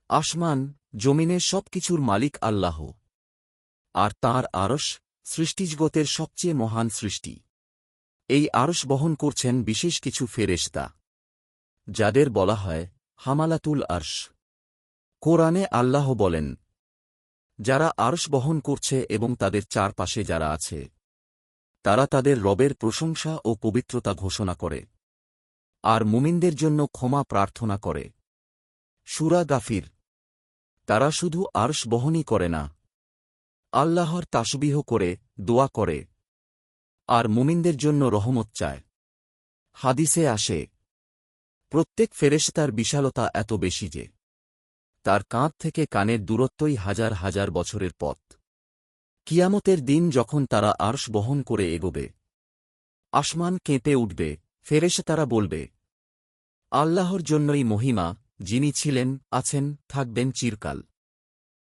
আসমান, জমিনের সবকিছুর মালিক আল্লাহ। আর তাঁর আরশ, সৃষ্টিজগতের সবচেয়ে মহান সৃষ্টি। এই আরশ বহন করছেন বিশেষ কিছু ফেরেশতা, যাদের বলা হয় হামালাতুল আরশ। কোরআনে আল্লাহ বলেন, যারা আরশ বহন করছে এবং তাদের চারপাশে যারা আছে, তারা তাদের রবের প্রশংসা ও পবিত্রতা ঘোষণা করে আর মুমিনদের জন্য ক্ষমা প্রার্থনা করে। সূরা গাফির। তারা শুধু আরশ বহনই করে না, আল্লাহর তাসবিহ করে, দোয়া করে আর মুমিনদের জন্য রহমত চায়। হাদিসে আসে, প্রত্যেক ফেরেশতার বিশালতা এত বেশি যে তার কাঁধ থেকে কানের দূরত্বই হাজার হাজার বছরের পথ। কিয়ামতের দিন যখন তারা আরশ বহন করে এগোবে, আসমান কেঁপে উঠবে, ফেরেশতারা বলবে, আল্লাহর জন্যই মহিমা, যিনি ছিলেন, আছেন, থাকবেন চিরকাল।